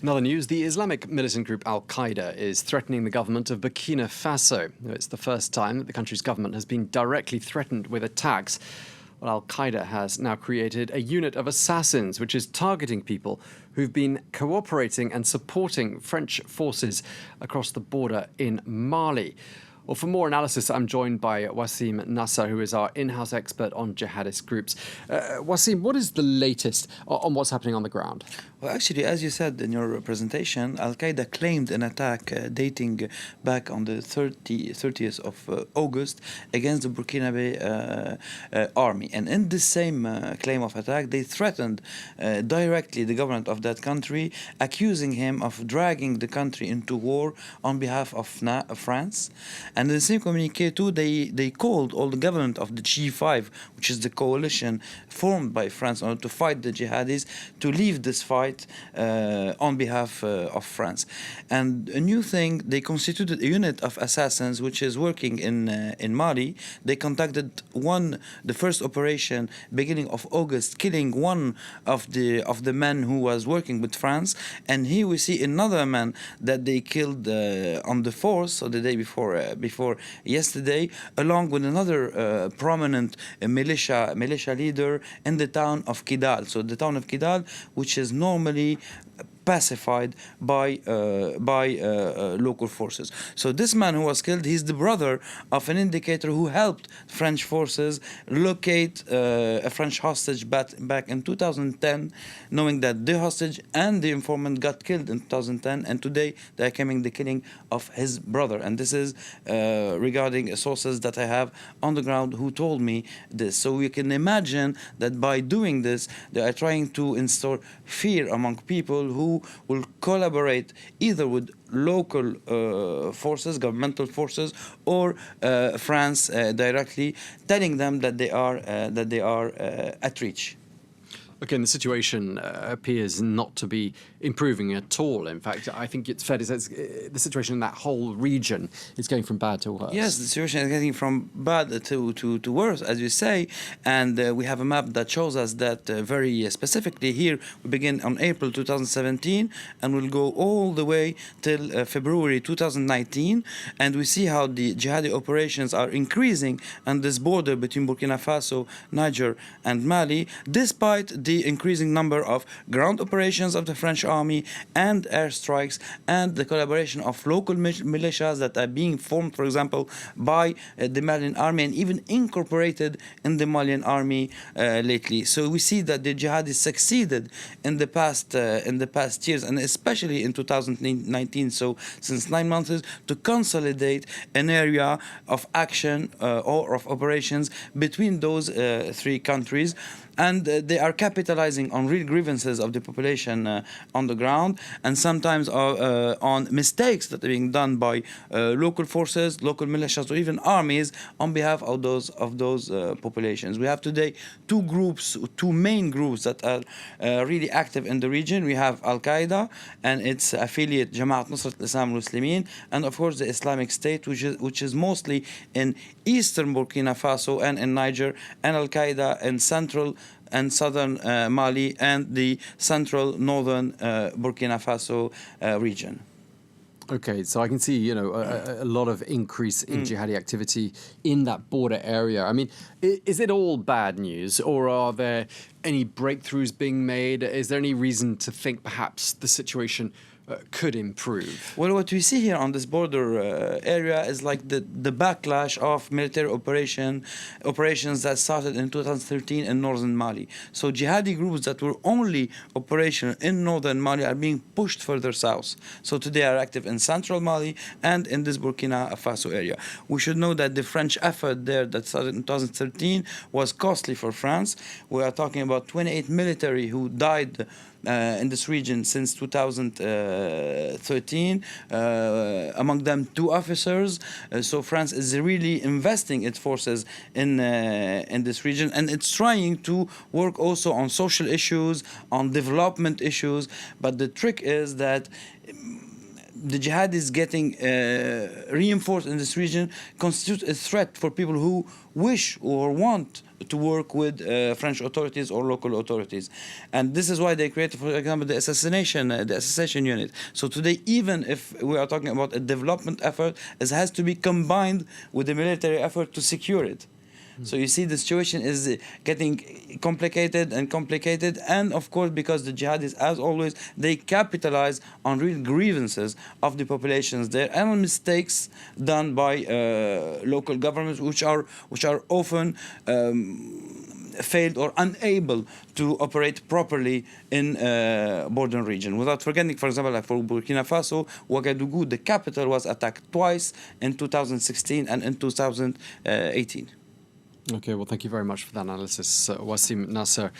In other news, the Islamic militant group Al-Qaeda is threatening the government of Burkina-Faso. It's the first time that the country's government has been directly threatened with attacks. Well, Al-Qaeda has now created a unit of assassins which is targeting people who've been cooperating and supporting French forces across the border in Mali. Well, for more analysis, I'm joined by Wassim Nasr, who is our in-house expert on jihadist groups. Wassim, what is the latest on what's happening on the ground? Well, actually, as you said in your presentation, Al-Qaeda claimed an attack dating back on the 30th of August against the Burkina-Faso army. And in this same claim of attack, they threatened directly the government of that country, accusing him of dragging the country into war on behalf of France. And in the same communique too, they called all the government of the G5, which is the coalition formed by France in order to fight the jihadis, to leave this fight on behalf of France. And a new thing, they constituted a unit of assassins which is working in Mali. They conducted the first operation beginning of August, killing one of the men who was working with France. And here we see another man that they killed on the 4th, so the day before yesterday, along with another prominent militia leader in the town of Kidal. So the town of Kidal, which is normally pacified by local forces. So this man who was killed, he's the brother of an indicator who helped French forces locate a French hostage back in 2010, knowing that the hostage and the informant got killed in 2010, and today they are coming the killing of his brother. And this is regarding sources that I have on the ground who told me this. So we can imagine that by doing this, they are trying to instill fear among people who will collaborate either with local forces, governmental forces, or France directly, telling them that they are at reach. Okay, and the situation appears not to be improving at all. In fact, I think it's fair to say the situation in that whole region is going from bad to worse. Yes, the situation is getting from bad to worse, as you say. And we have a map that shows us that very specifically here. We begin on April 2017 and we'll go all the way till February 2019. And we see how the jihadi operations are increasing on this border between Burkina Faso, Niger, and Mali, despite the increasing number of ground operations of the French army and airstrikes and the collaboration of local militias that are being formed, for example, by the Malian army and even incorporated in the Malian army lately. So we see that the jihadis succeeded in the past years, and especially in 2019, so since 9 months, to consolidate an area of action or of operations between those three countries. And they are capitalizing on real grievances of the population on the ground, and sometimes on mistakes that are being done by local forces, local militias, or even armies on behalf of those populations. We have today two main groups that are really active in the region. We have Al-Qaeda and its affiliate Jamaat Nusrat al-Islam al-Muslimin, and of course the Islamic State, which is mostly in eastern Burkina Faso and in Niger, and Al-Qaeda in central and southern Mali and the central northern Burkina Faso region. Okay, so I can see, a lot of increase in jihadi activity in that border area. I mean, is it all bad news, or are there any breakthroughs being made? Is there any reason to think perhaps the situation could improve? Well, what we see here on this border area is like the backlash of military operations that started in 2013 in northern Mali. So jihadi groups that were only operational in northern Mali are being pushed further south. So today are active in central Mali and in this Burkina Faso area. We should know that the French effort there that started in 2013 was costly for France. We are talking about 28 military who died in this region since 2013, among them 2 officers. So France is really investing its forces in this region, and it's trying to work also on social issues, on development issues. But the trick is that the jihadis getting reinforced in this region constitutes a threat for people who wish or want to work with French authorities or local authorities. And this is why they created, for example, the assassination unit. So today, even if we are talking about a development effort, it has to be combined with the military effort to secure it. So you see the situation is getting complicated, and of course, because the jihadis, as always, they capitalize on real grievances of the populations there and on mistakes done by local governments, which are often failed or unable to operate properly in border region. Without forgetting, for example, like for Burkina Faso, Ouagadougou, the capital, was attacked twice in 2016 and in 2018. Okay, well, thank you very much for that analysis, Wassim Nasr.